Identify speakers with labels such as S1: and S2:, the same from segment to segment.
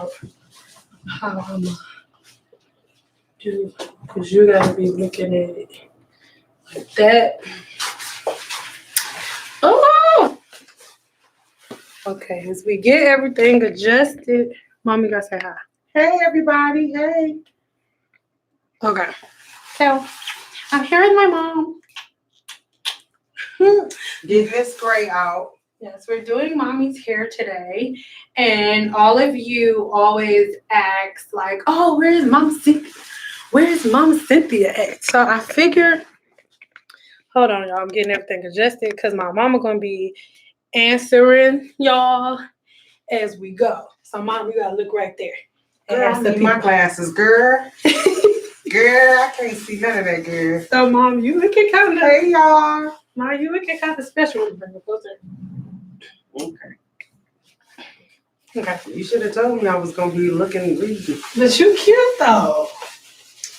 S1: out how I'm gonna do, because you gotta be looking at it like that. Oh! Okay, as we get everything adjusted, Mommy gotta say hi.
S2: Hey, everybody. Hey.
S1: Okay. So, I'm here with my mom.
S2: Getting this gray out.
S1: Yes, we're doing Mommy's hair today. And all of you always ask, like, oh, where's Mama Cynthia? Where's Mama Cynthia at? So I figured, hold on, y'all. I'm getting everything adjusted because my mama going to be answering y'all as we go. So, Mom, you got to look right there.
S2: Girl, I need my glasses, girl. Girl, I can't see none of that, girl.
S1: So, Mom, you looking kind of...
S2: Hey, y'all.
S1: Mom, you looking kind of special. Bring it closer. Okay.
S2: You should have told me I was going to be looking reedy.
S1: But you cute, though.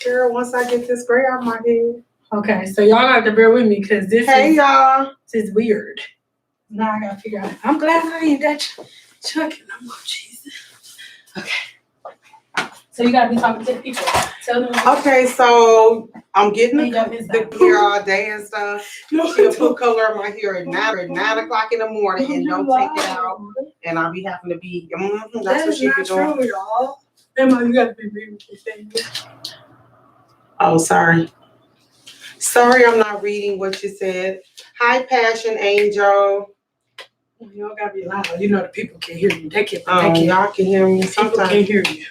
S2: Girl, once I get this gray out my head.
S1: Okay, so y'all have to bear with me because this
S2: y'all.
S1: This is weird. Now I gotta figure out. I'm glad I ain't got chucking no more cheese. Okay. So you gotta be talking to the people. Tell them.
S2: Okay, so I'm getting the hair all day and stuff. She'll put color in my hair at 9 o'clock in the morning and don't take it out. And I'll be having to be, that's what she be doing.
S1: True, y'all. Emma, you gotta be reading what you're saying.
S2: Oh, sorry. Sorry, I'm not reading what you said. Hi, Passion Angel.
S1: You don't gotta be loud. You know the people can hear you. They can.
S2: Y'all can hear me.
S1: Sometimes can hear you.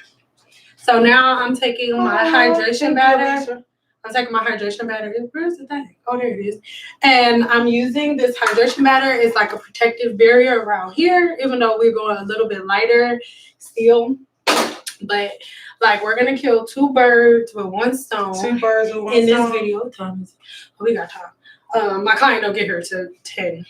S1: So now I'm taking my hydration batter. I'm taking my hydration batter. Where's the thing? Oh, there it is. And I'm using this hydration batter. It's like a protective barrier around here, even though we're going a little bit lighter still. But like we're gonna kill 2 birds with 1 stone.
S2: 2 birds with 1 stone.
S1: In this video. What time is it? Oh, we got time. My client don't get here till 10.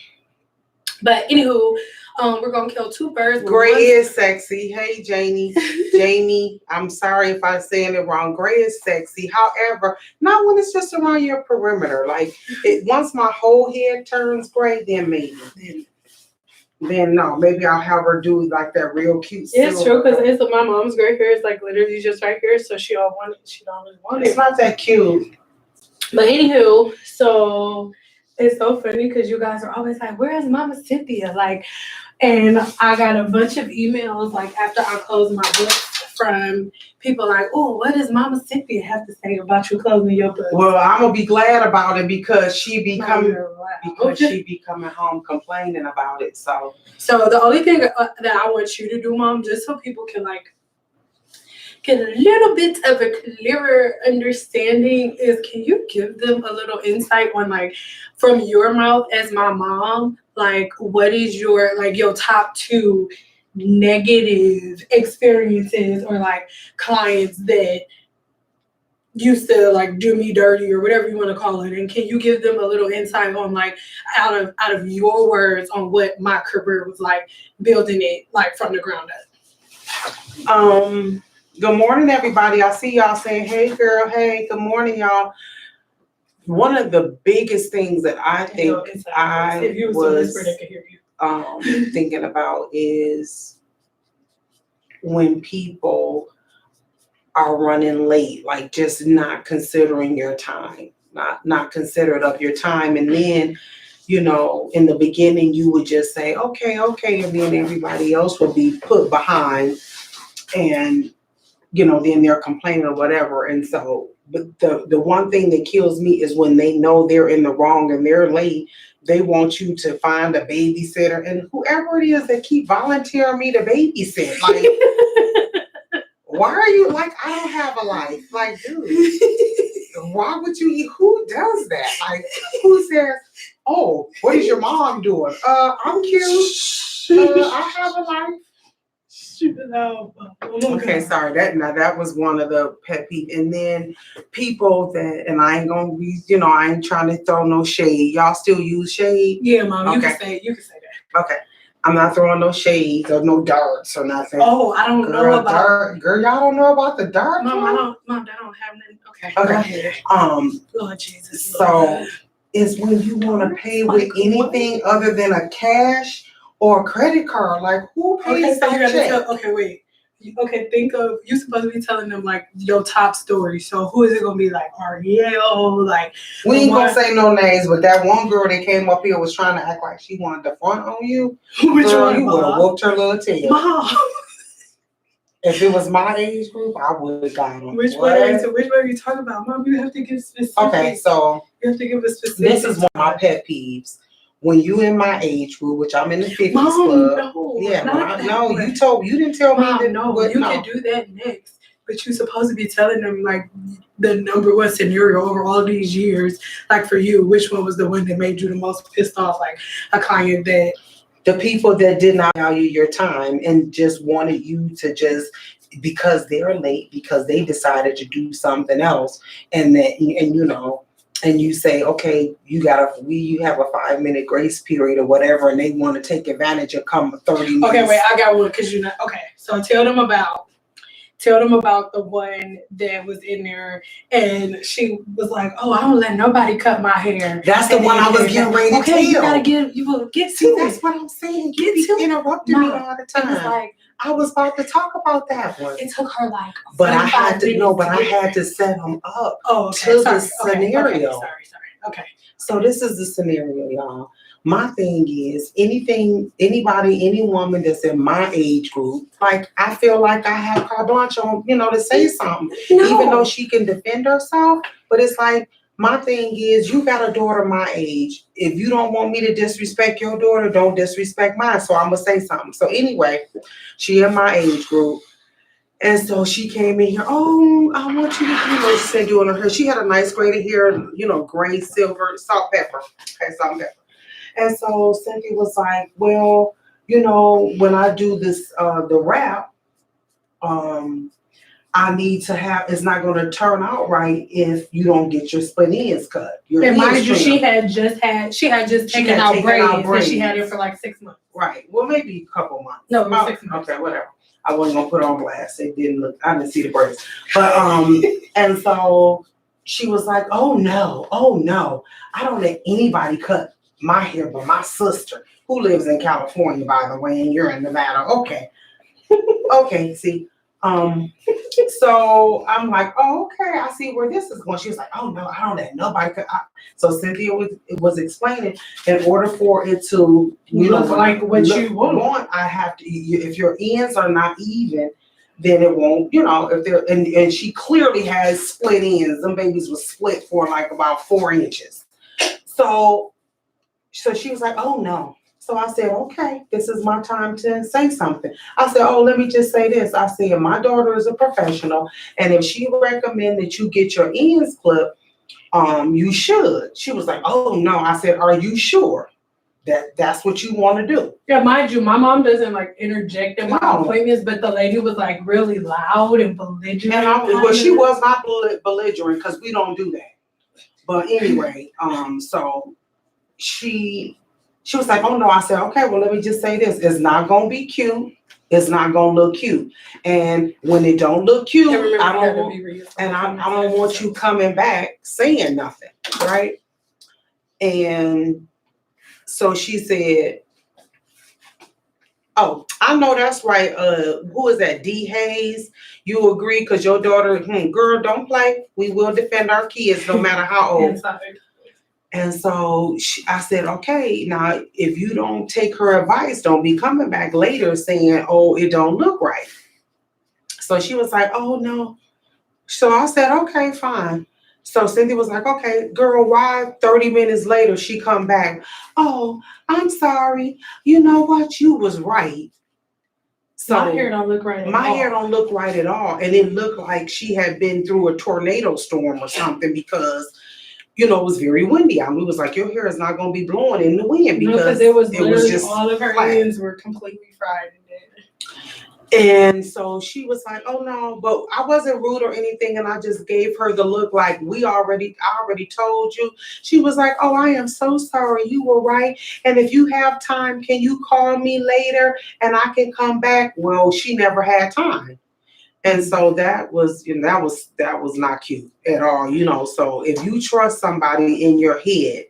S1: But anywho, we're gonna kill 2 birds.
S2: Gray is sexy. Hey, Jamie, I'm sorry if I'm saying it wrong. Gray is sexy. However, not when it's just around your perimeter. Like once my whole head turns gray, then maybe. Then no, maybe I'll have her do like that real cute.
S1: It's true because my mom's gray hair is like literally just right here, so she don't really want it.
S2: It's not that cute.
S1: But anywho, so it's so funny because you guys are always like, "Where's Mama Cynthia?" Like, and I got a bunch of emails like after I closed my book from people like, "Oh, what does Mama Cynthia have to say about you closing your book?"
S2: Well, I'm gonna be glad about it because she be coming home complaining about it. So
S1: the only thing that I want you to do, Mom, just so people can like get a little bit of a clearer understanding, is can you give them a little insight on like from your mouth as my mom, like what is your top 2 negative experiences or like clients that used to like do me dirty or whatever you want to call it, and can you give them a little insight on like out of your words on what my career was like building it like from the ground up?
S2: Good morning, everybody. I see y'all saying, "Hey, girl." Hey, good morning, y'all. One of the biggest things that I think I was thinking about is when people are running late, like just not considering your time, not considerate of your time. And then, in the beginning, you would just say, okay. And then everybody else would be put behind and, then they're complaining or whatever. And so the one thing that kills me is when they know they're in the wrong and they're late, they want you to find a babysitter, and whoever it is that keep volunteering me to babysit, like, why are you like, I don't have a life. Like, dude, why would you, who does that? Like, who says, oh, what is your mom doing? I'm cute. I have a life. Okay, sorry. That was one of the pet peeves. And then people that, and I ain't gonna be, I ain't trying to throw no shade. Y'all still use shade?
S1: Yeah, Mom. Okay. You can say that.
S2: Okay. I'm not throwing no shades or no darts or nothing.
S1: Oh, I don't know about
S2: dart. Girl, y'all don't know about the dart?
S1: Mom, I don't have nothing. Okay. Lord Jesus.
S2: So it's when you want to pay with anything other than a cash or a credit card. Like, who pays that check?
S1: Okay, wait. okay, think of, you supposed to be telling them like your top story. So who is it gonna be, like Ariel? Like,
S2: we ain't gonna say no names, but that one girl that came up here was trying to act like she wanted to front on you.
S1: Which
S2: girl,
S1: one?
S2: You would have whooped her little tail.
S1: Mom.
S2: If it was my age group, I would have got them.
S1: Which one are you talking about? Mom, you have to give specific.
S2: Okay, so
S1: you have to give a specific.
S2: This is one of my pet peeves. When you in my age group, which I'm in the 50s club.
S1: No,
S2: yeah,
S1: no,
S2: you didn't tell
S1: Mom,
S2: me that.
S1: No, you can do that next. But you're supposed to be telling them like the number one scenario over all these years. Like for you, which one was the one that made you the most pissed off? Like a client that.
S2: The people that did not value your time and just wanted you to just, because they're late, because they decided to do something else, and you say, okay, you have a 5-minute grace period or whatever, and they want to take advantage and come 30 minutes.
S1: Okay, wait, I got one because okay. So tell them about the one that was in there, and she was like, "Oh, I don't let nobody cut my hair."
S2: That's the one I was getting ready to tell.
S1: You will get to it.
S2: That's what I'm saying. You interrupting me all the time.
S1: It was like,
S2: I was about to talk about that one.
S1: It took her like.
S2: But I had to set them up to the scenario.
S1: Sorry. Okay.
S2: So this is the scenario, y'all. My thing is, any woman that's in my age group, like, I feel like I have carte blanche on, to say something, even though she can defend herself. But it's like, my thing is, you got a daughter my age. If you don't want me to disrespect your daughter, don't disrespect mine. So I'm gonna say something. So anyway, she in my age group. And so she came in here, oh, I want you to, she said doing her hair. She had a nice braided hair, gray, silver, salt, pepper. Okay, salt and pepper. And so Cynthia was like, well, when I do this, the wrap, I need to have, it's not going to turn out right if you don't get your split ends cut.
S1: And mind you, she had just taken out braids and she had it for like 6 months.
S2: Right. Well, maybe a couple months.
S1: No, 6 months.
S2: Okay, whatever. I wasn't going to put on blast. I didn't see the braids. But, and so she was like, oh no, I don't let anybody cut my hair but my sister, who lives in California, by the way, and you're in Nevada. Okay, see. So I'm like, oh, okay, I see where this is going. She was like, oh no, I don't let nobody cut. So Cynthia was explaining, in order for it to,
S1: look like what you want,
S2: I have to, if your ends are not even, then it won't, if they're, and she clearly has split ends. Them babies was split for like about 4 inches. So she was like, oh no. So I said, okay, this is my time to say something. I said, oh, let me just say this. I said, my daughter is a professional, and if she recommend that you get your ends clipped, you should. She was like, oh no. I said, are you sure that that's what you want to do?
S1: Yeah, mind you, my mom doesn't like interject in my appointments, but the lady was like really loud and belligerent.
S2: Well, she was not belligerent because we don't do that. But anyway, so she was like, oh no. I said, okay, well, let me just say this. It's not going to be cute. It's not going to look cute. And when it don't look cute, I don't want you coming back saying nothing, right? And so she said, oh, I know that's right. Who is that? D. Hayes. You agree because your daughter, girl, don't play. We will defend our kids no matter how old. And so I said, okay, now if you don't take her advice, don't be coming back later saying, oh, it don't look right. So she was like, oh no. So I said, okay, fine. So Cynthia was like, okay, girl, why 30 minutes later she come back? Oh, I'm sorry. You know what? You was right. So
S1: my hair don't look right at all.
S2: My hair don't look right at all. And it looked like she had been through a tornado storm or something because it was very windy. We was like, your hair is not going to be blowing in the wind because
S1: it was just all of her ends were completely fried.
S2: And so she was like, oh no, but I wasn't rude or anything. And I just gave her the look like I already told you. She was like, oh, I am so sorry. You were right. And if you have time, can you call me later and I can come back? Well, she never had time. And so that was not cute at all, So if you trust somebody in your head,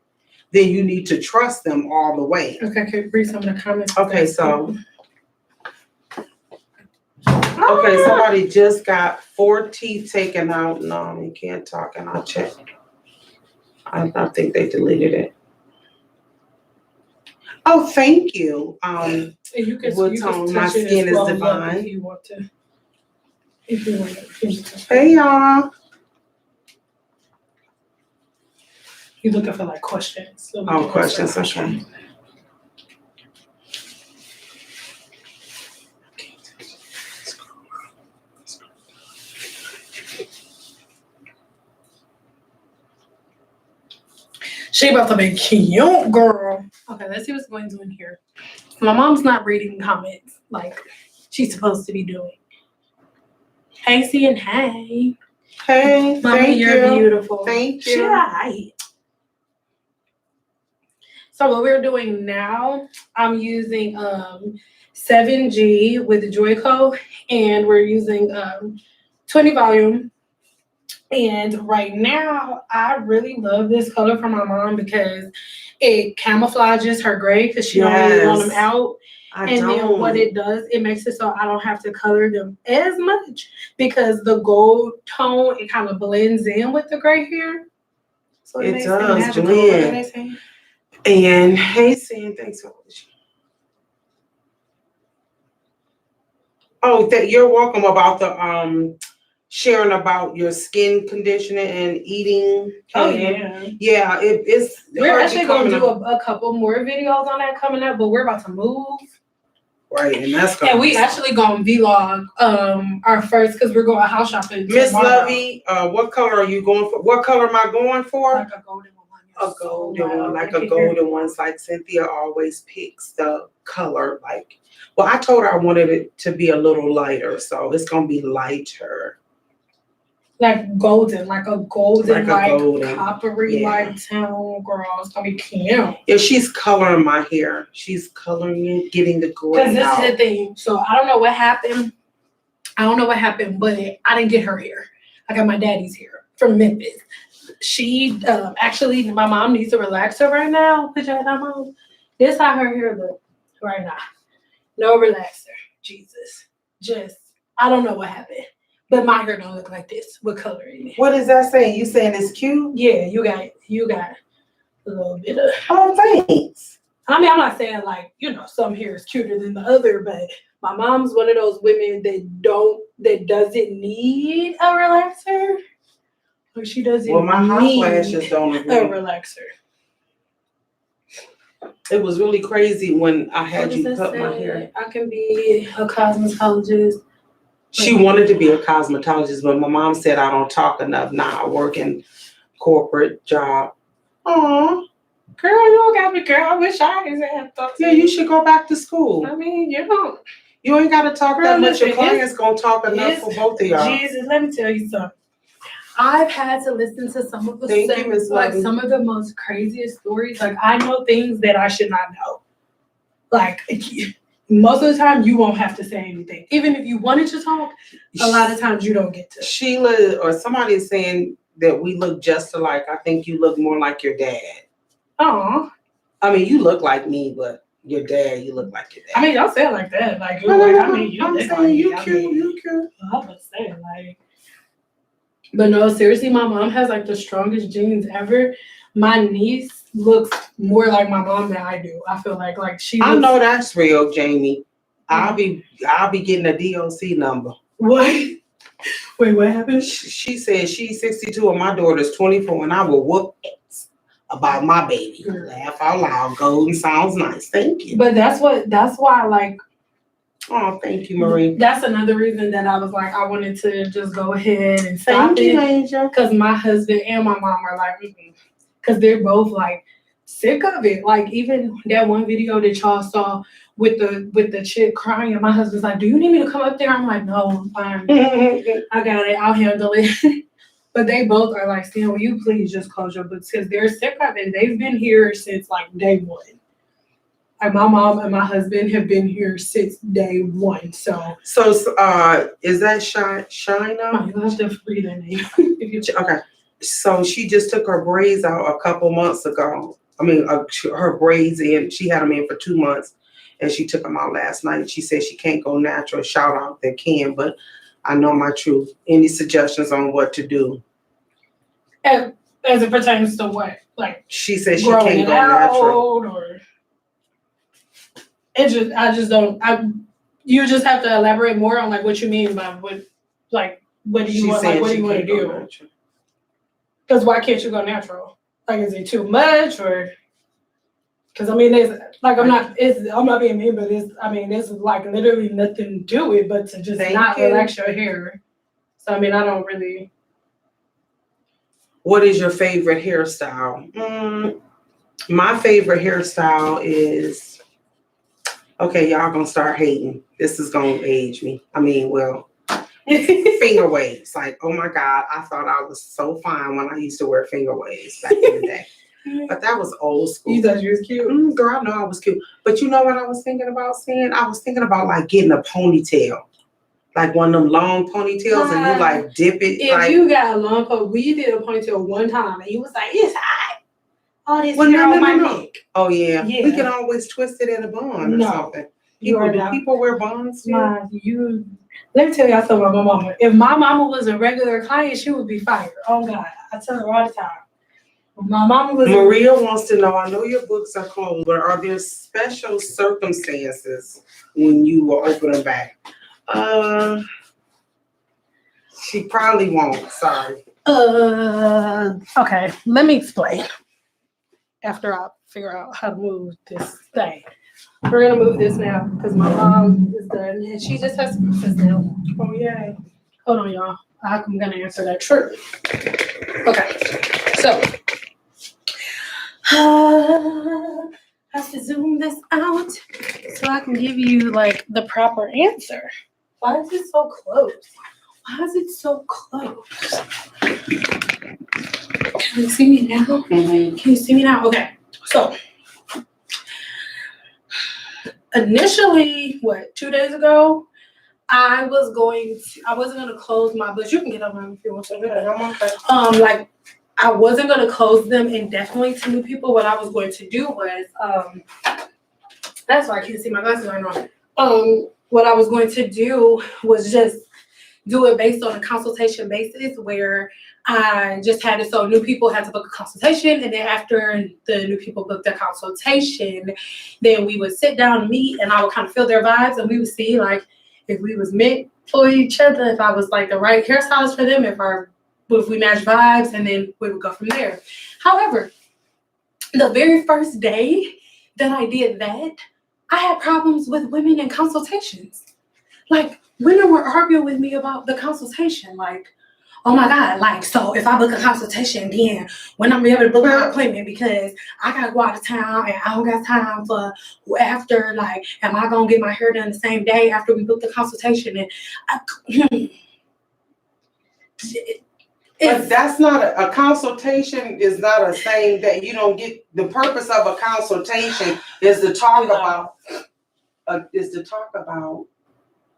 S2: then you need to trust them all the way.
S1: Okay, can you read some of the comments?
S2: Okay, so Okay, somebody just got 4 teeth taken out. No, you can't talk, and I'll check. I think they deleted it. Oh, thank you.
S1: And you can
S2: wood tone. My skin is divine.
S1: If you want to. If you want to.
S2: Hey, y'all.
S1: You're looking for like questions. So
S2: questions. Okay.
S1: She about to be cute, girl. Okay, let's see what's going on here. My mom's not reading comments like she's supposed to be doing. Hey, C and hey.
S2: Hey,
S1: Mommy, you're beautiful.
S2: Thank you.
S1: Right. So what we're doing now, I'm using 7G with the Joico, and we're using 20 volume. And right now, I really love this color from my mom because it camouflages her gray because she don't really want them out. Then what it does, it makes it so I don't have to color them as much because the gold tone, it kind of blends in with the gray hair. So
S2: it does blend. And hey, Sam, thanks for watching. Oh, that you're welcome about the sharing about your skin conditioning and eating.
S1: Oh yeah.
S2: Yeah, it's.
S1: We're actually gonna do a couple more videos on that coming up, but we're about to move.
S2: Right, and that's
S1: and we actually gonna vlog our first because we're going house shopping.
S2: Miss Lovey, what color are you going for? What color am I going for?
S1: Like a golden one.
S2: A golden one, like a golden one. It's like Cynthia always picks the color. Like, well, I told her I wanted it to be a little lighter, so it's gonna be lighter.
S1: Like golden, like a golden, coppery, like tone, girl. It's gonna be cute.
S2: Yeah, she's coloring my hair. She's coloring it, getting the gray out.
S1: Because this is the thing. So I don't know what happened. But I didn't get her hair. I got my daddy's hair from Memphis. She actually, my mom needs a relaxer right now. Put your head on, mom. This how her hair look right now. No relaxer. Jesus. Just, I don't know what happened. But my hair don't look like this with color in it.
S2: What is that saying? You saying it's cute?
S1: Yeah, you got a little bit of.
S2: Oh, thanks.
S1: I mean, I'm not saying like, some hair is cuter than the other, but my mom's one of those women that doesn't need a relaxer. Like she doesn't need
S2: my hot flashes don't agree.
S1: A relaxer.
S2: It was really crazy when I had you cut my hair.
S1: I can be a cosmetologist.
S2: She wanted to be a cosmetologist, but my mom said I don't talk enough now. I work in corporate job. Aw.
S1: Girl, you don't got me, girl. I wish I could have talked to you.
S2: Yeah, you should go back to school.
S1: I mean, you
S2: ain't got to talk that much. Your client's going to talk enough for both of y'all.
S1: Jesus, let me tell you something. I've had to listen to some of the some of the most craziest stories. Like, I know things that I should not know. Like, most of the time, you won't have to say anything. Even if you wanted to talk, a lot of times you don't get to.
S2: Sheila or somebody is saying that we look just alike. I think you look more like your dad.
S1: Aw.
S2: I mean, you look like me, but your dad, you look like your dad.
S1: I mean, don't say it like that. Like, you
S2: I'm saying you cute, you cute.
S1: I was saying, like. But no, seriously, my mom has like the strongest genes ever. My niece looks more like my mom than I do. I feel like she.
S2: I know that's real, Jamie. I'll be getting a DOC number.
S1: What? Wait, what happened?
S2: She said she's 62 and my daughter's 24, and I will whoop it about my baby. Laugh out loud. Golden sounds nice. Thank you.
S1: But that's why like.
S2: Oh, thank you, Marie.
S1: That's another reason that I was like, I wanted to just go ahead and stop it. Because my husband and my mom are like, because they're both like sick of it. Like even that one video that y'all saw with the chick crying, and my husband's like, do you need me to come up there? I'm like, no, I'm fine. I got it. I'll handle it. But they both are like, Stan, will you please just close your books? Because they're sick of it. They've been here since like day one. Like my mom and my husband have been here since day one. So
S2: is that Shina?
S1: You have to read that name.
S2: Okay. So she just took her braids out a couple months ago. I mean, her braids in. She had them in for 2 months, and she took them out last night. She said she can't go natural. Shout out that can, but I know my truth. Any suggestions on what to do?
S1: As it pertains to what? Like
S2: she said she can't go natural.
S1: Or I just don't. You just have to elaborate more on like what you mean by what do you want? Like what do you want to do? Because why can't you go natural? Like is it too much or? Because I mean, there's like I'm not being mean, but there's like literally nothing to do with but to just not relax your hair. So I mean, I don't really.
S2: What is your favorite hairstyle? My favorite hairstyle is, okay, y'all gonna start hating. This is gonna age me. I mean, well, finger waves. Like, oh my God, I thought I was so fine when I used to wear finger waves back in the day. But that was old school.
S1: You thought you was cute?
S2: Girl, I know I was cute. But you know what I was thinking about saying? I was thinking about like getting a ponytail. Like one of them long ponytails and you like dip it.
S1: If you got a long ponytail, we did a ponytail one time and you was like, it's hot. All this hair on my neck.
S2: Oh yeah. We can always twist it in a bun or something. People wear buns too?
S1: Let me tell y'all something about my mama. If my mama was a regular client, she would be fired. Oh God. I tell her all the time. My mama was
S2: Maria wants to know, I know your books are closed, but are there special circumstances when you will open them back? She probably won't. Sorry.
S1: Okay. Let me explain. After I figure out how to move this thing, we're gonna move this now because my mom is done and she just has to move this now. Oh yeah. Hold on, y'all. I'm gonna answer that shortly. Okay. So. I have to zoom this out so I can give you like the proper answer. Why is it so close? Why is it so close? Can you see me now? Mm-hmm. Can you see me now? Okay. So initially, 2 days ago, I wasn't gonna close my books. You can get up if you want to. I wasn't going to close them indefinitely to new people. What I was going to do was, that's why I can't see my glasses right now. What I was going to do was just do it based on a consultation basis where I just had it so new people had to book a consultation. And then after the new people booked their consultation, then we would sit down and meet and I would kind of feel their vibes and we would see like if we was meant for each other, if I was like the right hairstylist for them, if we match vibes, and then we would go from there. However, the very first day that I did that, I had problems with women in consultations. Like, women were arguing with me about the consultation. Like, oh my God, like, so if I book a consultation, then when I'm able to book my appointment because I got to go out of town and I don't got time for after, like, am I going to get my hair done the same day after we book the consultation? And
S2: but that's not a consultation is not a saying that you don't get. The purpose of a consultation is to talk about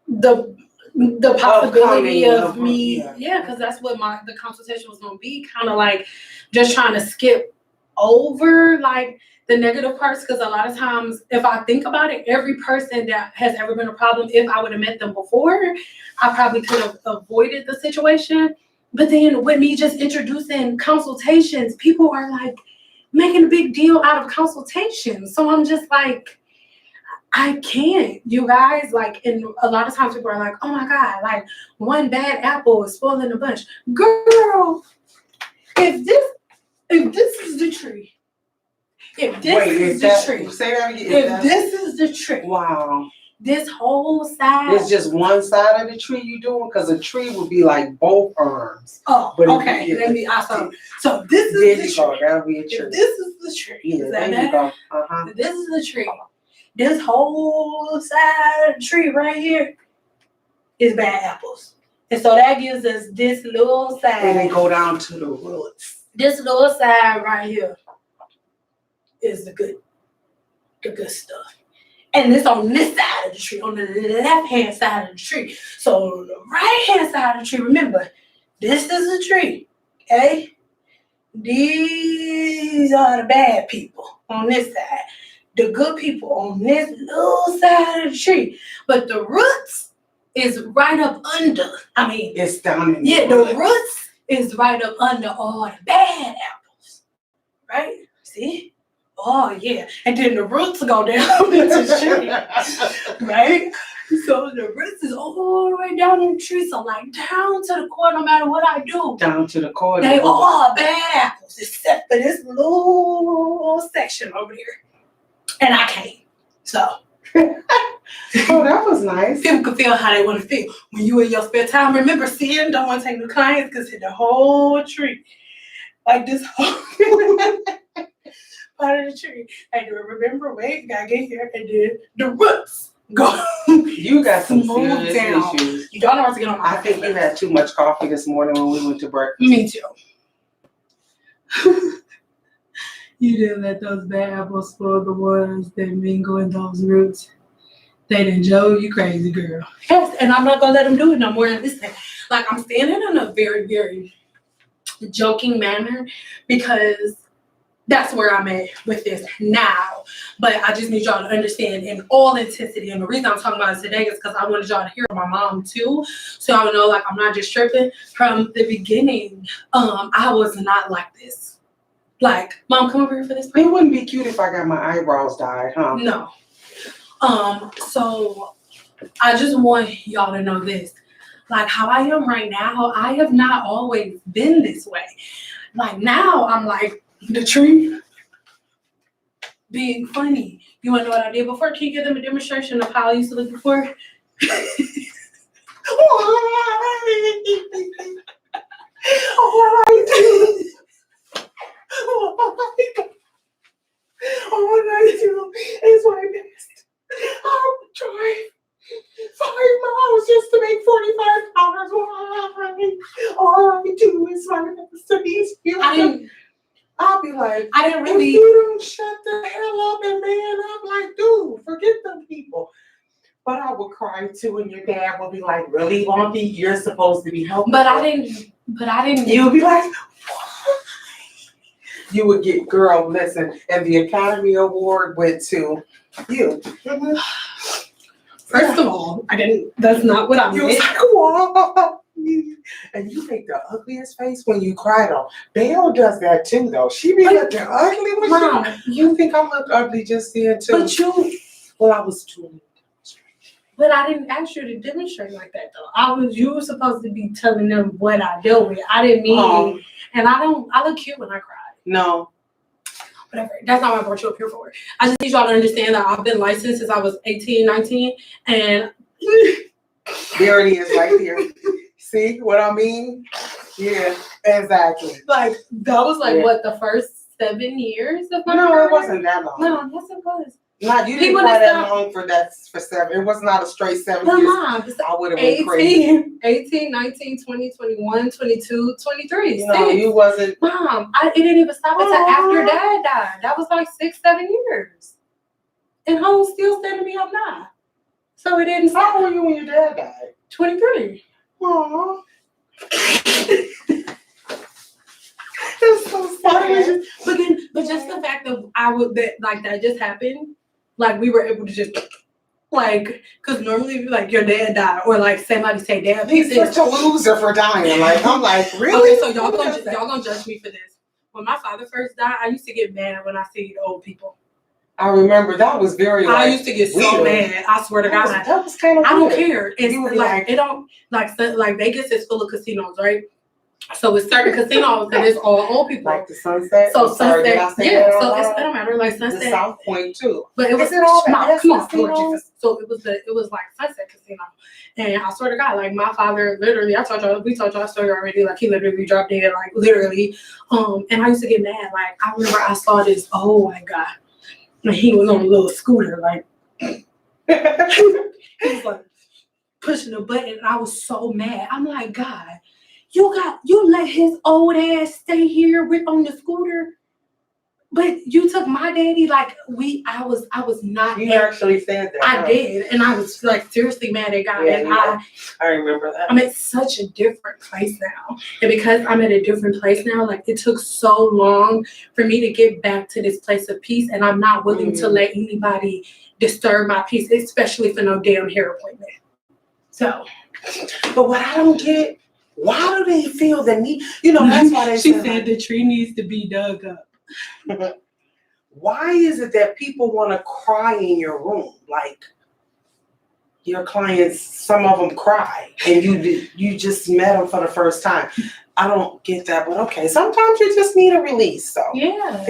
S1: the possibility of me, because that's what the consultation was gonna be, kind of like just trying to skip over like the negative parts, because a lot of times if I think about it, every person that has ever been a problem, if I would have met them before, I probably could have avoided the situation. But then with me just introducing consultations, people are like making a big deal out of consultations. So I'm just like, I can't, you guys. Like, and a lot of times people are like, oh my God, like one bad apple is spoiling the bunch. Girl, if this is the tree, if this is the tree.
S2: Wow.
S1: This whole side.
S2: It's just one side of the tree you doing? Because a tree would be like both arms.
S1: Oh, but okay. Let me awesome. So this is the tree.
S2: That'll be a tree.
S1: This is the tree.
S2: Yeah, there you go.
S1: This is the tree. This whole side of the tree right here is bad apples. And so that gives us this little side.
S2: And they go down to the roots.
S1: This little side right here is the good stuff. And it's on this side of the tree, on the left-hand side of the tree. So on the right-hand side of the tree, remember, this is the tree, okay? These are the bad people on this side. the good people on this little side of the tree. But the roots is right up under. I mean,
S2: it's down in
S1: the roots is right up under all the bad apples. Right? See? Oh, yeah. And then the roots go down into the tree. Right? So the roots is all the way down in the tree. So, like, down to the core, no matter what I do.
S2: Down to the core.
S1: They all bad apples, except for this little section over here. And I can't. So.
S2: Oh, that was nice.
S1: People can feel how they want to feel. When you in your spare time, remember seeing, don't want to take new clients, because the whole tree. Like this whole part of the tree. And remember, wait, gotta get here, and then the roots go.
S2: You got some
S1: smooth down.
S2: issues.
S1: You don't know what to get on.
S2: I think you had too much coffee this morning when we went to breakfast.
S1: Me too. You didn't let those bad apples spoil the ones that mingle in those roots. They done Joe, you crazy girl. Yes, and I'm not gonna let them do it no more. Listen, like I'm standing in a very, very joking manner because that's where I'm at with this now. But I just need y'all to understand in all intensity. And the reason I'm talking about it today is because I wanted y'all to hear from my mom too. So y'all know, like, I'm not just tripping. From the beginning, I was not like this. Like, Mom, come over here for this.
S2: It wouldn't be cute if I got my eyebrows dyed, huh?
S1: No. So I just want y'all to know this. Like, how I am right now, I have not always been this way. Like, now I'm like the tree being funny. You want to know what I did before? Can you give them a demonstration of how I used to look before? All I do is my best. I'll drive 5 miles just to make $45. All I do is my best to these people.
S2: I'll be like,
S1: I didn't really.
S2: If you don't shut the hell up and man up, like, dude, forget them people. But I would cry too, and your dad will be like, really, Lumpy? You're supposed to be helping.
S1: But I didn't.
S2: You would be like, what? You would get, girl, listen, and the Academy Award went to you. Mm-hmm.
S1: First of all, I didn't. That's not what I meant.
S2: You was like, whoa. And you make the ugliest face when you cry, though. Belle does that too, though. She be looking ugly when
S1: Mom,
S2: you think I look ugly just then too.
S1: But you.
S2: Well, I was too.
S1: But I didn't ask you to demonstrate like that, though. You were supposed to be telling them what I dealt with. I didn't mean, and I look cute when I cry.
S2: No.
S1: Whatever. That's not what I brought you up here for. I just need y'all to understand that I've been licensed since I was 18, 19, and
S2: there it is right there. See what I mean? Yeah, exactly.
S1: Like, that was like, what, the first 7 years of my career?
S2: No, it wasn't that long.
S1: No, yes, it was.
S2: Not you didn't cry that long for 7. It was not a straight 7 years.
S1: Mom,
S2: I would have been crazy.
S1: 18, 19, 20, 21, 22, 23.
S2: No, you wasn't.
S1: Mom, it didn't even stop until after Dad died. That was like 6, 7 years. And home's still standing me up now. So it didn't stop.
S2: How old were you when your dad died?
S1: 23.
S2: Aww. That's so sad.
S1: But just the fact that that just happened, like we were able to just like, because normally like your dad died or like somebody say dad.
S2: He's such a loser for dying. Like I'm like, really?
S1: Okay, so y'all gonna judge me for this. When my father first died, I used to get mad when I see the old people.
S2: I remember that was very.
S1: I used to get so mad. I swear to God,
S2: that was kind of.
S1: I don't care. It's
S2: like
S1: it don't like Vegas is full of casinos, right? So it's certain casinos that it's all old people.
S2: Like the Sunset.
S1: So Sunset, yeah. So it don't matter. Like
S2: the
S1: Sunset.
S2: South Point too.
S1: But it was
S2: all
S1: come on,
S2: Lord
S1: Jesus. So it was like Sunset Casino, and I swear to God, like my father literally, we told y'all a story already. Like he literally dropped dead, like literally. And I used to get mad. Like I remember I saw this. Oh my God. And he was on a little scooter, like he was like pushing a button, and I was so mad. I'm like, God, you let his old ass stay here on the scooter but you took my daddy. Like I was not.
S2: You actually said that.
S1: I did, and I was like seriously mad at God.
S2: Yeah,
S1: and
S2: I remember that.
S1: I'm at such a different place now, and because I'm at a different place now, like it took so long for me to get back to this place of peace, and I'm not willing to let anybody disturb my peace, especially for no damn hair appointment. So,
S2: but what I don't get, why do they feel the need? You know, that's why they
S1: she said the tree needs to be dug up.
S2: Why is it that people want to cry in your room? Like your clients, some of them cry, and you just met them for the first time. I don't get that, but okay. Sometimes you just need a release. So
S1: yeah.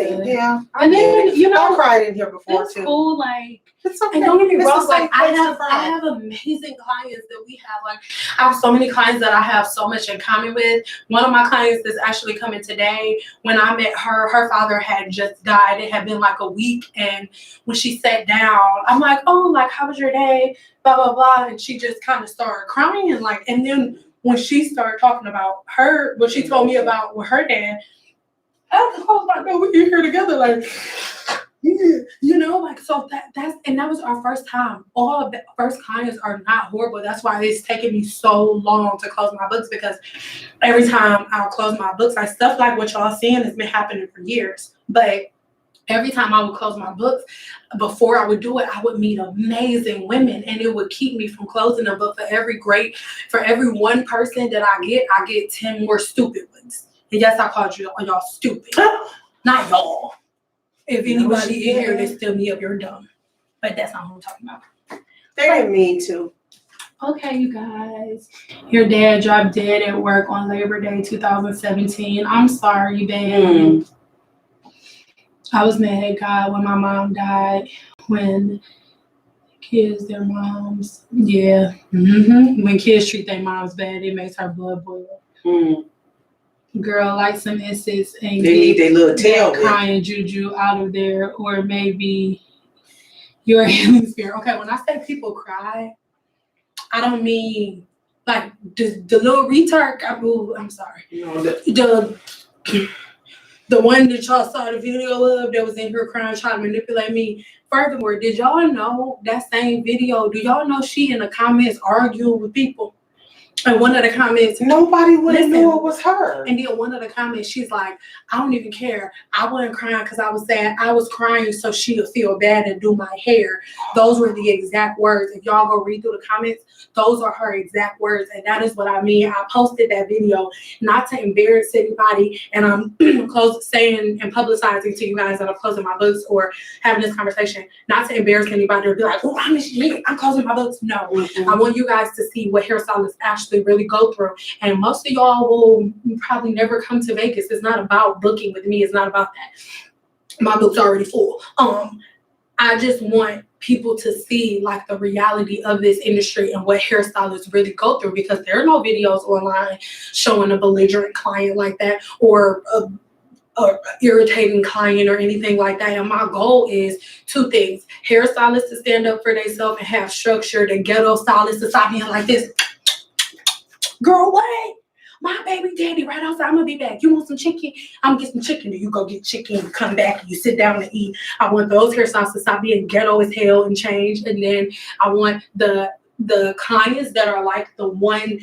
S2: And then I cried in here before
S1: that's
S2: too.
S1: Cool, like.
S2: It's okay.
S1: And don't get me wrong, like I
S2: I
S1: have amazing clients that we have. Like I have so many clients that I have so much in common with. One of my clients is actually coming today. When I met her, her father had just died. It had been like a week, and when she sat down, I'm like, "Oh, like how was your day?" Blah blah blah, and she just kind of started crying. Like, and then when she started talking about what she told me about with her dad, I was like, "No, we're here together." Like. Yeah, you know, like so that was our first time. All of the first clients are not horrible. That's why it's taken me so long to close my books, because every time I'll close my books, like stuff like what y'all seeing has been happening for years. But every time I would close my books, before I would do it, I would meet amazing women, and it would keep me from closing them. But for every one person that I get 10 more stupid ones. And yes, I called y'all stupid, not y'all. If anybody in here that still me up, you're dumb. But that's not what I'm talking about.
S2: They didn't mean to.
S1: Okay, you guys. Your dad dropped dead at work on Labor Day 2017. I'm sorry, babe. I was mad at God when my mom died. When kids, their moms. Yeah. When kids treat their moms bad, it makes her blood boil. Girl, like some incense and
S2: they need their little tail
S1: crying juju out of there, or maybe your healing spirit. Okay, when I say people cry, I don't mean like the little retard. I'm sorry.
S2: No,
S1: the one that y'all saw the video of that was in here crying, trying to manipulate me. Furthermore, did y'all know that same video? Do y'all know she in the comments arguing with people? And one of the comments,
S2: nobody would have knew it was her.
S1: And then one of the comments, she's like, I don't even care. I wasn't crying because I was sad. I was crying so she would feel bad and do my hair. Those were the exact words. If y'all go read through the comments, those are her exact words. And that is what I mean. I posted that video not to embarrass anybody. And I'm saying and publicizing to you guys that I'm closing my books or having this conversation, not to embarrass anybody or be like, oh, I'm closing my books. No, I want you guys to see what hairstylists actually really go through. And most of y'all will probably never come to Vegas. It's not about booking with me. It's not about that. My book's already full. I just want people to see like the reality of this industry and what hairstylists really go through, because there are no videos online showing a belligerent client like that or a irritating client or anything like that. And my goal is two things: hairstylists to stand up for themselves and have structure, the ghetto stylists to stop being like this. Girl, what? My baby daddy right outside. I'm gonna be back. You want some chicken? I'm gonna get some chicken. Do you go get chicken? You come back and you sit down and eat. I want those hairstylists to stop being ghetto as hell and change. And then I want the clients that are like the one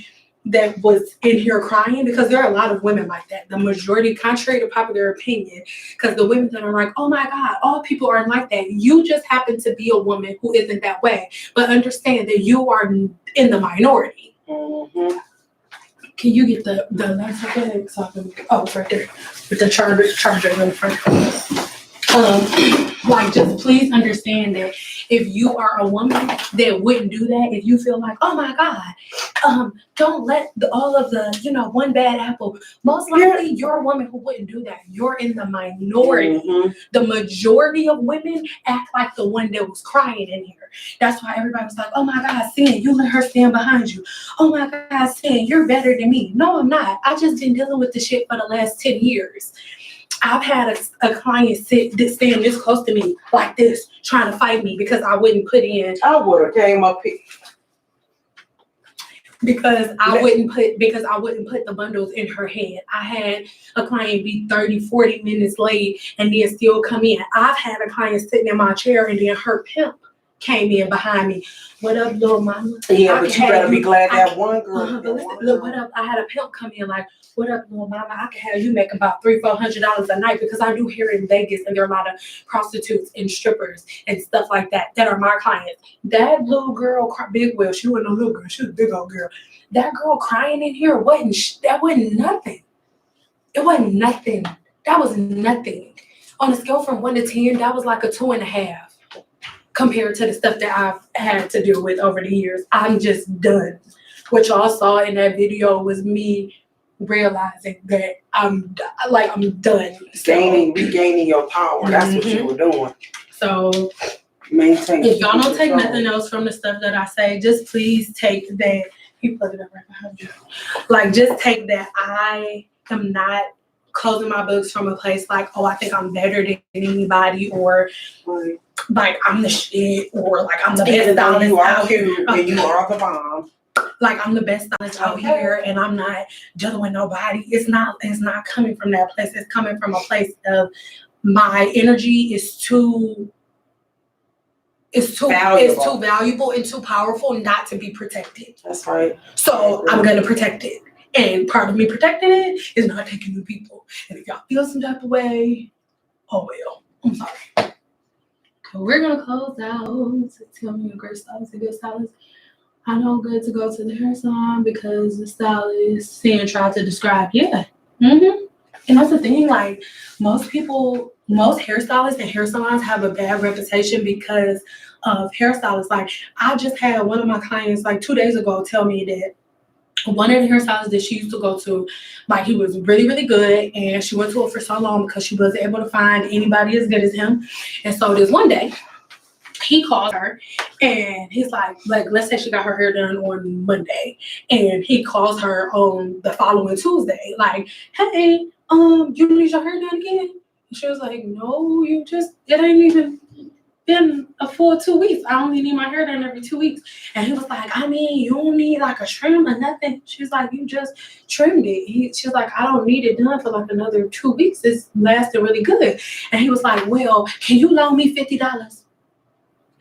S1: that was in here crying, because there are a lot of women like that. The majority, contrary to popular opinion, because the women that are like, oh my God, all people aren't like that. You just happen to be a woman who isn't that way. But understand that you are in the minority. Can you get the lights up there? So I can, it's right there with the charger in front. Like, just please understand that if you are a woman that wouldn't do that, if you feel like, oh my God, don't let all of the, one bad apple. Most likely you're a woman who wouldn't do that. You're in the minority. The majority of women act like the one that was crying in here. That's why everybody was like, oh my God, Sin, you let her stand behind you. Oh my God, Sin, you're better than me. No, I'm not. I just been dealing with this shit for the last 10 years. I've had a client stand this close to me like this, trying to fight me because I wouldn't put in.
S2: I would have came up here.
S1: because I wouldn't put the bundles in her head. I had a client be 30, 40 minutes late and then still come in. I've had a client sitting in my chair and then her pimp came in behind me. What up, little mama?
S2: Yeah, but you better be glad that one girl.
S1: But listen, look, what up? I had a pimp come in like, what up, little mama? I can have you make about $300-400 a night because I do here in Vegas, and there are a lot of prostitutes and strippers and stuff like that are my clients. That little girl, big well, she wasn't a little girl, she was a big old girl. That girl crying in here wasn't nothing. It wasn't nothing. That was nothing. On a scale from 1 to 10, that was like a 2.5. Compared to the stuff that I've had to deal with over the years. I'm just done. What y'all saw in that video was me realizing that I'm done.
S2: Regaining your power. That's what you were doing.
S1: So
S2: maintain.
S1: If y'all don't take nothing else from the stuff that I say, just please take that. You plug it up right behind you. Like, just take that I am not closing my books from a place like, oh, I think I'm better than anybody, or like I'm the shit, or like I'm the best stylist
S2: you are
S1: out
S2: cute
S1: here.
S2: And you are the bomb.
S1: Like I'm the best stylist out here, and I'm not dealing with nobody. It's not coming from that place. It's coming from a place of my energy is too valuable and too powerful not to be protected.
S2: That's right.
S1: So I'm gonna protect it. And part of me protecting it is not taking new people. And if y'all feel some type of way, oh well. I'm sorry. So we're gonna close out. So tell me a great stylist, a good stylist. I know good to go to the hair salon because the stylist tried to describe, yeah. Mm-hmm. And that's the thing, like most hairstylists and hair salons have a bad reputation because of hairstylists. Like I just had one of my clients like 2 days ago tell me that one of the hairstylists that she used to go to, like he was really, really good, and she went to it for so long because she wasn't able to find anybody as good as him. And so this one day, he calls her and he's like, let's say she got her hair done on Monday, and he calls her on the following Tuesday, like, hey, you need your hair done again? And she was like, no, it ain't even been a full 2 weeks. I only need my hair done every 2 weeks. And he was like, I mean, you don't need like a trim or nothing. She's like, you just trimmed it. She's like, I don't need it done for like another 2 weeks. It's lasting really good. And he was like, well, can you loan me $50?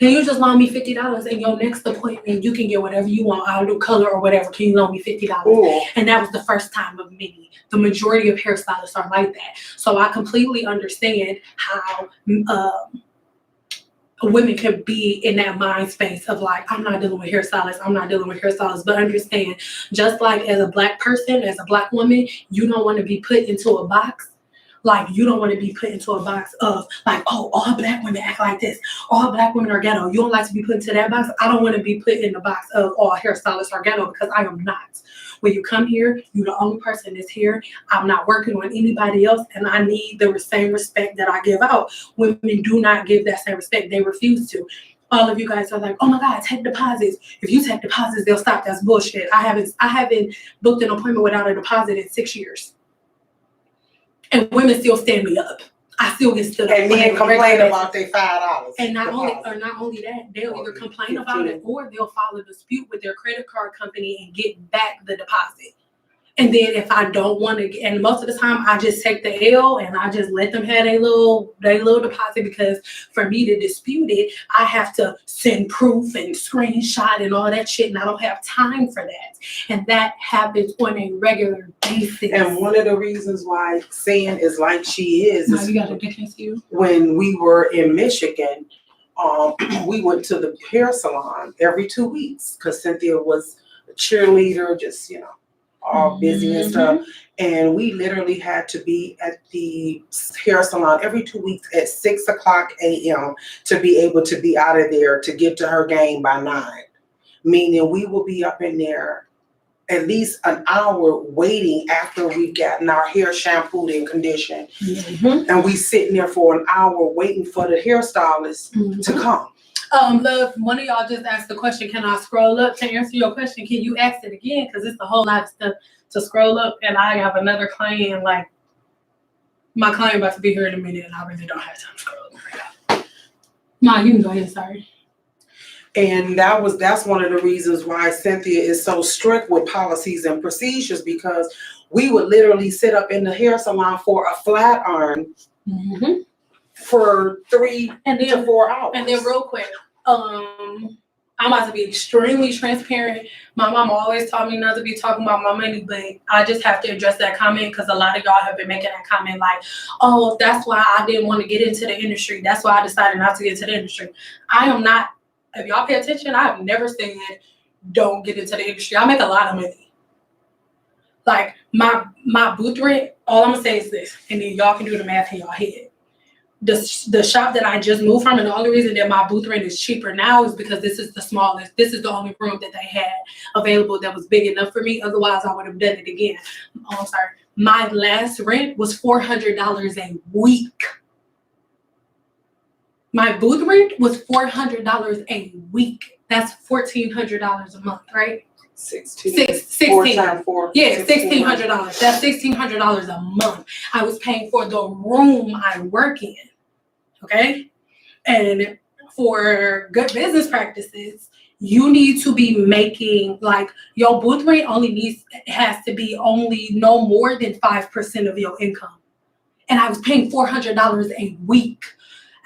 S1: Can you just loan me $50? And your next appointment, you can get whatever you want, out of color or whatever. Can you loan me $50? Ooh. And that was the first time of many. The majority of hairstylists are like that. So I completely understand how women can be in that mind space of like, I'm not dealing with hairstylists. But understand, just like as a Black person, as a Black woman, you don't want to be put into a box. Like, you don't want to be put into a box of like, oh, all Black women act like this. All Black women are ghetto. You don't like to be put into that box. I don't want to be put in the box of all hairstylists are ghetto, because I am not. When you come here, you're the only person that's here. I'm not working on anybody else, and I need the same respect that I give out. Women do not give that same respect. They refuse to. All of you guys are like, oh my God, take deposits. If you take deposits, they'll stop. That's bullshit. I haven't booked an appointment without a deposit in 6 years. And women still stand me up. I still get stood up.
S2: And then complain about their $5.
S1: And not only that, they'll either complain about it, or they'll file a dispute with their credit card company and get back the deposit. And then if I don't want to, and most of the time I just take the L and I just let them have their little deposit, because for me to dispute it, I have to send proof and screenshot and all that shit, and I don't have time for that. And that happens on a regular basis.
S2: And one of the reasons why Sam is like she is
S1: you got a difference you.
S2: When we were in Michigan, we went to the hair salon every 2 weeks because Cynthia was a cheerleader, just, all busy and stuff. And we literally had to be at the hair salon every 2 weeks at 6:00 a.m. to be able to be out of there to get to her game by 9. Meaning we will be up in there at least an hour waiting after we've gotten our hair shampooed and conditioned. And we sitting there for an hour waiting for the hairstylist to come.
S1: Love, one of y'all just asked the question, can I scroll up to answer your question? Can you ask it again? Because it's a whole lot of stuff to scroll up. And I have another client, like, my client about to be here in a minute, and I really don't have time to scroll up right now. Ma, you can go ahead, sorry.
S2: And that's one of the reasons why Cynthia is so strict with policies and procedures, because we would literally sit up in the hair salon for a flat iron for 3 to 4 hours.
S1: And then real quick, I'm about to be extremely transparent. My mom always taught me not to be talking about my money, but I just have to address that comment because a lot of y'all have been making that comment like, oh, that's why I didn't want to get into the industry. That's why I decided not to get into the industry. I am not, if y'all pay attention, I have never said don't get into the industry. I make a lot of money. Like my booth rent, all I'm going to say is this, and then y'all can do the math in your head. The shop that I just moved from, and the only reason that my booth rent is cheaper now is because this is the smallest. This is the only room that they had available that was big enough for me. Otherwise, I would have done it again. Oh, I'm sorry. My last rent was $400 a week. My booth rent was $400 a week. That's $1,400 a month, right?
S2: 16.
S1: Yeah, $1,600. That's $1,600 a month. I was paying for the room I work in. Okay. And for good business practices, you need to be making like your booth rate has to be only no more than 5% of your income. And I was paying $400 a week.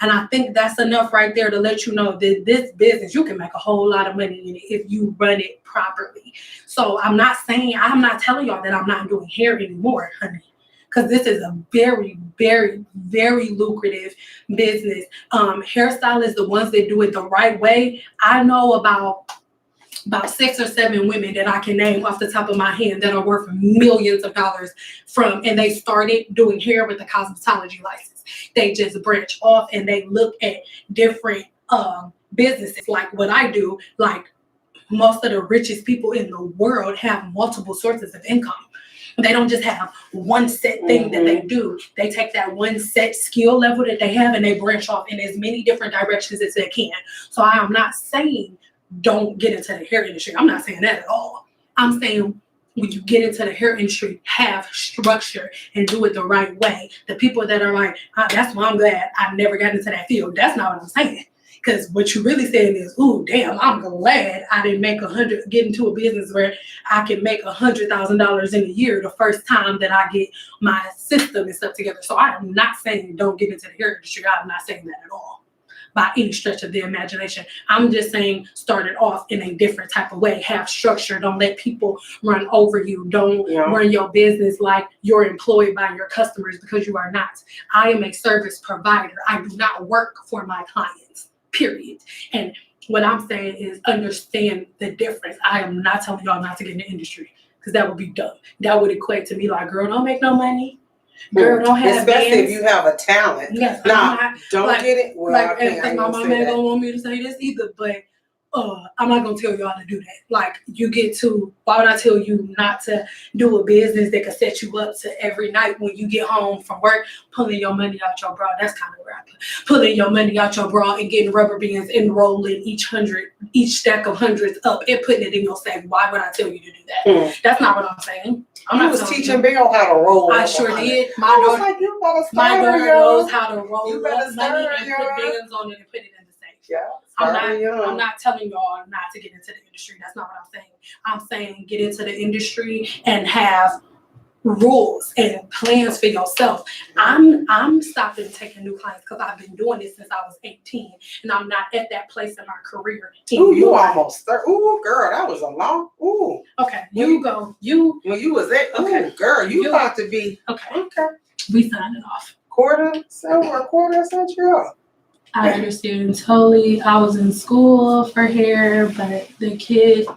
S1: And I think that's enough right there to let you know that this business, you can make a whole lot of money in it if you run it properly. So I'm not telling y'all that I'm not doing hair anymore, honey. Because this is a very, very, very lucrative business. Hairstylists, the ones that do it the right way, I know about 6 or 7 women that I can name off the top of my head that are worth millions of dollars from, and they started doing hair with a cosmetology license. They just branch off and they look at different businesses like what I do. Like most of the richest people in the world have multiple sources of income. They don't just have one set thing that they do. They take that one set skill level that they have and they branch off in as many different directions as they can. So I am not saying don't get into the hair industry. I'm not saying that at all. I'm saying when you get into the hair industry, have structure and do it the right way. The people that are like, that's why I'm glad I never got into that field. That's not what I'm saying. Because what you're really saying is, ooh, damn, I'm glad I didn't get into a business where I can make $100,000 in a year the first time that I get my system and stuff together. So I am not saying don't get into the hair industry. I'm not saying that at all by any stretch of the imagination. I'm just saying start it off in a different type of way. Have structure. Don't let people run over you. Don't run your business like you're employed by your customers, because you are not. I am a service provider. I do not work for my clients, period. And what I'm saying is understand the difference. I am not telling y'all not to get in the industry, because that would be dumb. That would equate to me like, girl, don't make no money. Girl, don't have
S2: especially
S1: bands.
S2: if you have a talent.
S1: Yes,
S2: don't get it. Well,
S1: because my mom ain't gonna want me to say this either, but I'm not gonna tell y'all to do that. Like, why would I tell you not to do a business that could set you up to every night when you get home from work, pulling your money out your bra? That's kind of where I put pulling your money out your bra and getting rubber bands and rolling each stack of hundreds up and putting it in your sack. Why would I tell you to do that? That's not what I'm saying. I was
S2: teaching Bill how to roll.
S1: I sure did. My daughter knows how to roll up money and put bands on it and put it in the safe.
S2: Yeah.
S1: I'm not telling y'all not to get into the industry. That's not what I'm saying. I'm saying get into the industry and have rules and plans for yourself. I'm stopping taking new clients because I've been doing this since I was 18, and I'm not at that place in my career anymore.
S2: Ooh, you almost 30. Ooh, girl, that was a long. Ooh.
S1: Okay, you go. You
S2: when you was at. Okay, girl, you about to be.
S1: Okay. We signed it off.
S2: Quarter century up.
S1: I understand totally. I was in school for hair, but they kicked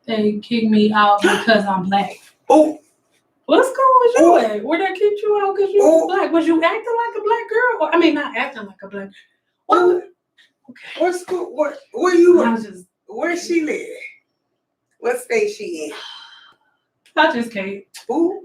S1: me out because I'm black.
S2: Oh.
S1: What school was you at? Where they kicked you out because you was black? Was you acting like a black girl? I mean, not acting like a black. What? Okay.
S2: What school? Where you? Where she live? What state she in?
S1: I just can't.
S2: Ooh.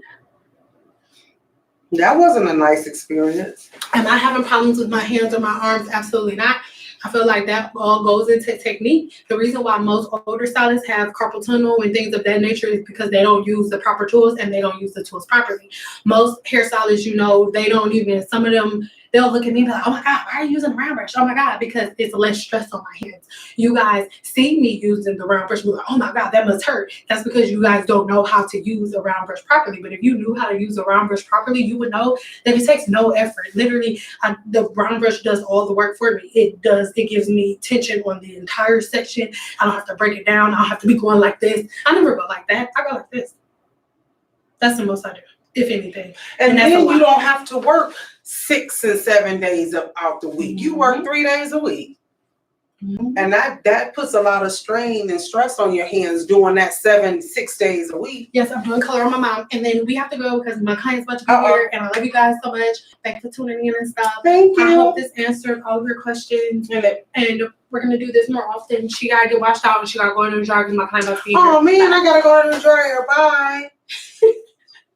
S2: That wasn't a nice experience.
S1: Am I having problems with my hands or my arms? Absolutely not. I feel like that all goes into technique. The reason why most older stylists have carpal tunnel and things of that nature is because they don't use the proper tools and they don't use the tools properly. Most hairstylists, they don't even, some of them, they'll look at me and be like, oh my God, why are you using a round brush? Oh my God, because it's less stress on my hands. You guys see me using the round brush, you're like, oh my God, that must hurt. That's because you guys don't know how to use a round brush properly. But if you knew how to use a round brush properly, you would know that it takes no effort. Literally, the round brush does all the work for me. It gives me tension on the entire section. I don't have to break it down. I don't have to be going like this. I never go like that. I go like this. That's the most I do, if anything.
S2: And then you don't have to work 6 and 7 days out the week. You work 3 days a week. And that puts a lot of strain and stress on your hands doing that 6 days a week.
S1: Yes, I'm doing color on my mom. And then we have to go because my client's about to be here. And I love you guys so much. Thanks for tuning in and stuff.
S2: Thank you.
S1: I hope this answered all of your questions. And we're going to do this more often. She got to get washed out and she got to go in the dryer because my client about to be here.
S2: Oh, man, I got to go in the dryer. Bye.